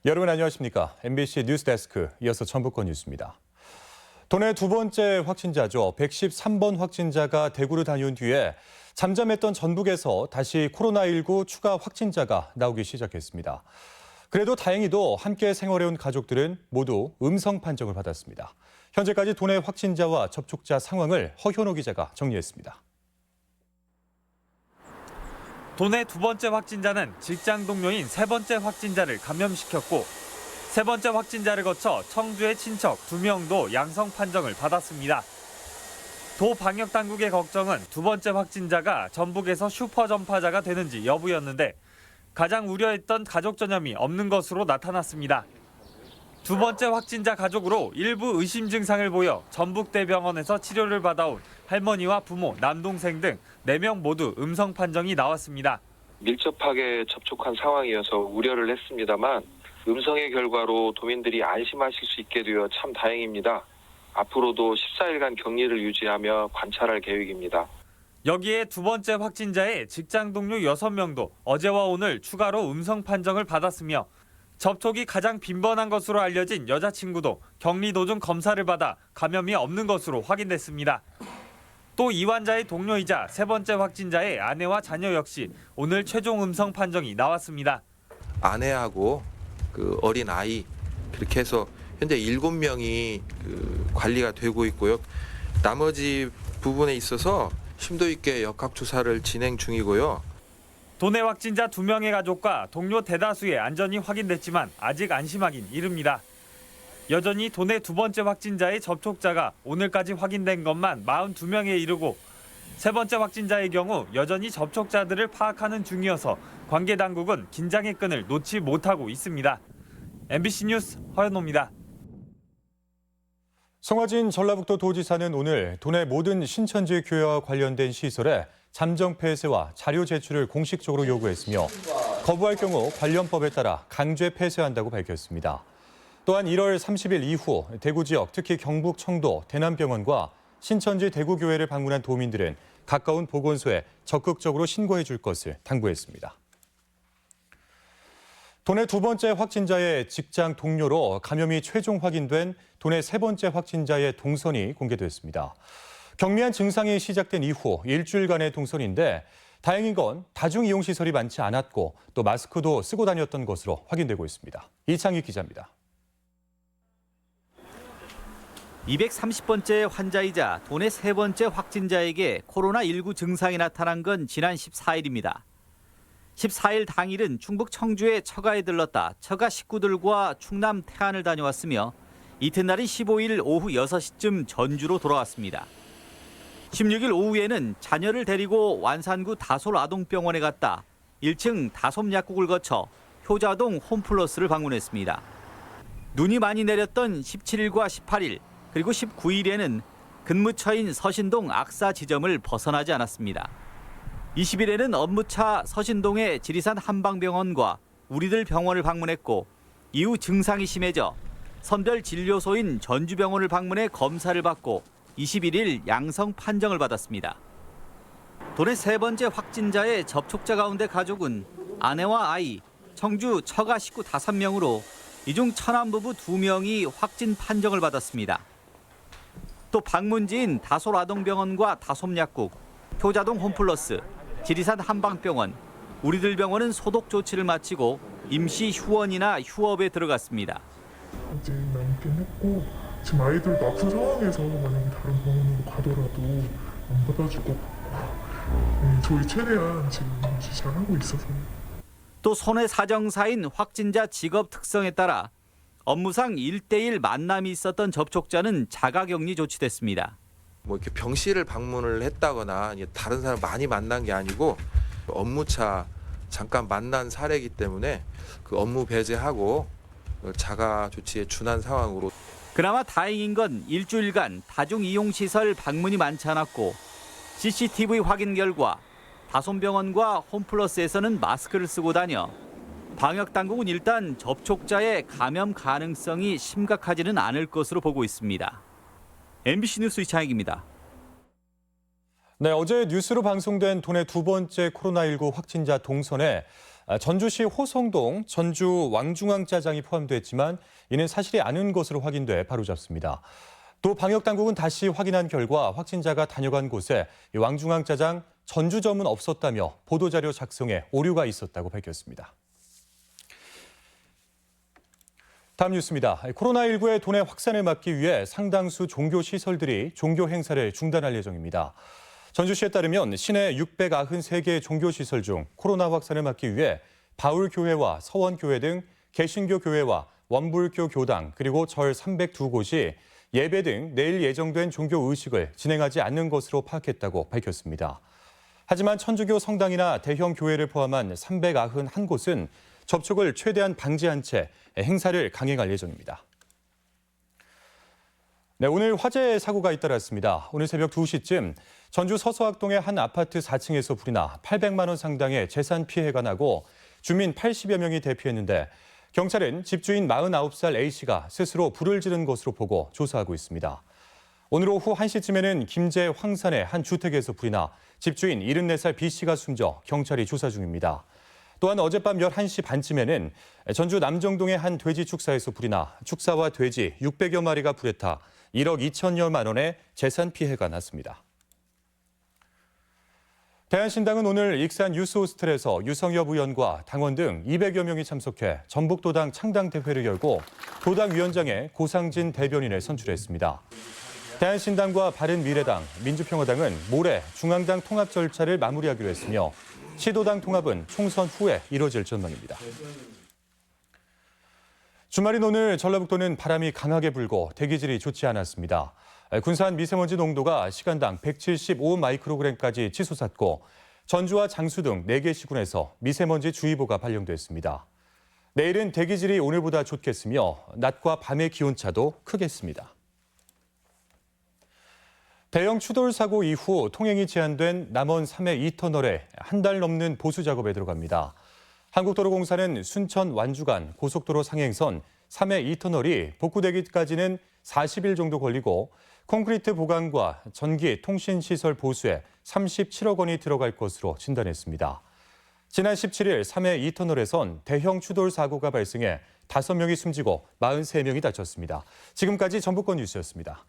여러분 안녕하십니까? MBC 뉴스데스크 이어서 전북권 뉴스입니다. 도내 두 번째 확진자죠. 113번 확진자가 대구를 다녀온 뒤에 잠잠했던 전북에서 다시 코로나19 추가 확진자가 나오기 시작했습니다. 그래도 다행히도 함께 생활해온 가족들은 모두 음성 판정을 받았습니다. 현재까지 도내 확진자와 접촉자 상황을 허현호 기자가 정리했습니다. 도내 두 번째 확진자는 직장 동료인 세 번째 확진자를 감염시켰고 세 번째 확진자를 거쳐 청주의 친척 2명도 양성 판정을 받았습니다. 도 방역 당국의 걱정은 두 번째 확진자가 전북에서 슈퍼 전파자가 되는지 여부였는데 가장 우려했던 가족 전염이 없는 것으로 나타났습니다. 두 번째 확진자 가족으로 일부 의심 증상을 보여 전북대병원에서 치료를 받아온 할머니와 부모, 남동생 등 4명 모두 음성 판정이 나왔습니다. 밀접하게 접촉한 상황이어서 우려를 했습니다만 음성의 결과로 도민들이 안심하실 수 있게 되어 참 다행입니다. 앞으로도 14일간 격리를 유지하며 관찰할 계획입니다. 여기에 두 번째 확진자의 직장 동료 6명도 어제와 오늘 추가로 음성 판정을 받았으며 접촉이 가장 빈번한 것으로 알려진 여자친구도 격리 도중 검사를 받아 감염이 없는 것으로 확인됐습니다. 또 이 환자의 동료이자 세 번째 확진자의 아내와 자녀 역시 오늘 최종 음성 판정이 나왔습니다. 아내하고 그 어린 아이 그렇게 해서 현재 7명이 관리가 되고 있고요. 나머지 부분에 있어서 심도 있게 역학조사를 진행 중이고요. 도내 확진자 2명의 가족과 동료 대다수의 안전이 확인됐지만 아직 안심하긴 이릅니다. 여전히 도내 두 번째 확진자의 접촉자가 오늘까지 확인된 것만 42명에 이르고 세 번째 확진자의 경우 여전히 접촉자들을 파악하는 중이어서 관계 당국은 긴장의 끈을 놓지 못하고 있습니다. MBC 뉴스 허현호입니다. 송화진 전라북도 도지사는 오늘 도내 모든 신천지 교회와 관련된 시설에 잠정 폐쇄와 자료 제출을 공식적으로 요구했으며 거부할 경우 관련법에 따라 강제 폐쇄한다고 밝혔습니다. 또한 1월 30일 이후 대구 지역, 특히 경북 청도, 대남병원과 신천지 대구교회를 방문한 도민들은 가까운 보건소에 적극적으로 신고해 줄 것을 당부했습니다. 도내 두 번째 확진자의 직장 동료로 감염이 최종 확인된 도내 세 번째 확진자의 동선이 공개됐습니다. 경미한 증상이 시작된 이후 일주일간의 동선인데 다행인 건 다중이용시설이 많지 않았고 또 마스크도 쓰고 다녔던 것으로 확인되고 있습니다. 이창희 기자입니다. 230번째 환자이자 도내 세 번째 확진자에게 코로나19 증상이 나타난 건 지난 14일입니다. 14일 당일은 충북 청주에 처가에 들렀다 처가 식구들과 충남 태안을 다녀왔으며 이튿날인 15일 오후 6시쯤 전주로 돌아왔습니다. 16일 오후에는 자녀를 데리고 완산구 다솔 아동병원에 갔다 1층 다솜 약국을 거쳐 효자동 홈플러스를 방문했습니다. 눈이 많이 내렸던 17일과 18일 그리고 19일에는 근무처인 서신동 악사 지점을 벗어나지 않았습니다. 20일에는 업무차 서신동의 지리산 한방병원과 우리들 병원을 방문했고 이후 증상이 심해져 선별 진료소인 전주병원을 방문해 검사를 받고 21일 양성 판정을 받았습니다. 도내 세 번째 확진자의 접촉자 가운데 가족은 아내와 아이, 청주 처가 식구 5명으로 이 중 처남 부부 2명이 확진 판정을 받았습니다. 또 방문지인 다솔 아동병원과 다솜 약국, 효자동 홈플러스, 지리산 한방병원, 우리들 병원은 소독 조치를 마치고 임시 휴원이나 휴업에 들어갔습니다. 이제 남긴 했고 지금 아이들도 아픈 상황에서 만약에 다른 병원으로 가더라도 안 받아줄 것 같고 네, 저희 최대한 지금 잘하고 있어서요. 또 손해 사정사인 확진자 직업 특성에 따라 업무상 1대1 만남이 있었던 접촉자는 자가격리 조치됐습니다. 뭐 이렇게 병실을 방문을 했다거나 다른 사람 많이 만난 게 아니고 업무차 잠깐 만난 사례이기 때문에 그 업무 배제하고 자가 조치에 준한 상황으로. 그나마 다행인 건 일주일간 다중이용시설 방문이 많지 않았고 CCTV 확인 결과 다솜병원과 홈플러스에서는 마스크를 쓰고 다녀 방역당국은 일단 접촉자의 감염 가능성이 심각하지는 않을 것으로 보고 있습니다. MBC 뉴스 이창익입니다. 네, 어제 뉴스로 방송된 도내 두 번째 코로나19 확진자 동선에 전주시 호성동 전주 왕중왕짜장이 포함됐지만 이는 사실이 아닌 것으로 확인돼 바로잡습니다. 또 방역당국은 다시 확인한 결과 확진자가 다녀간 곳에 왕중왕짜장 전주점은 없었다며 보도자료 작성에 오류가 있었다고 밝혔습니다. 다음 뉴스입니다. 코로나19의 도내 확산을 막기 위해 상당수 종교 시설들이 종교 행사를 중단할 예정입니다. 전주시에 따르면 시내 693개 종교 시설 중 코로나 확산을 막기 위해 바울교회와 서원교회 등 개신교 교회와 원불교 교당 그리고 절 302곳이 예배 등 내일 예정된 종교 의식을 진행하지 않는 것으로 파악했다고 밝혔습니다. 하지만 천주교 성당이나 대형 교회를 포함한 391곳은 접촉을 최대한 방지한 채 행사를 강행할 예정입니다. 네, 오늘 화재 사고가 잇따랐습니다. 오늘 새벽 2시쯤 전주 서서학동의 한 아파트 4층에서 불이 나 800만 원 상당의 재산 피해가 나고 주민 80여 명이 대피했는데 경찰은 집주인 49살 A씨가 스스로 불을 지른 것으로 보고 조사하고 있습니다. 오늘 오후 1시쯤에는 김제 황산의 한 주택에서 불이 나 집주인 74살 B씨가 숨져 경찰이 조사 중입니다. 또한 어젯밤 11시 반쯤에는 전주 남정동의 한 돼지 축사에서 불이 나 축사와 돼지 600여 마리가 불에 타 1억 2천여만 원의 재산 피해가 났습니다. 대한신당은 오늘 익산 유스호스텔에서 유성엽 의원과 당원 등 200여 명이 참석해 전북도당 창당대회를 열고 도당 위원장에 고상진 대변인을 선출했습니다. 대한신당과 바른미래당, 민주평화당은 모레 중앙당 통합 절차를 마무리하기로 했으며 시도당 통합은 총선 후에 이뤄질 전망입니다. 주말인 오늘 전라북도는 바람이 강하게 불고 대기질이 좋지 않았습니다. 군산 미세먼지 농도가 시간당 175 마이크로그램까지 치솟았고 전주와 장수 등 4개 시군에서 미세먼지 주의보가 발령됐습니다. 내일은 대기질이 오늘보다 좋겠으며 낮과 밤의 기온차도 크겠습니다. 대형 추돌 사고 이후 통행이 제한된 남원 3해 2터널에 한 달 넘는 보수 작업에 들어갑니다. 한국도로공사는 순천 완주간 고속도로 상행선 3해 2터널이 복구되기까지는 40일 정도 걸리고 콘크리트 보강과 전기, 통신시설 보수에 37억 원이 들어갈 것으로 진단했습니다. 지난 17일 3해 2터널에선 대형 추돌 사고가 발생해 5명이 숨지고 43명이 다쳤습니다. 지금까지 전북권 뉴스였습니다.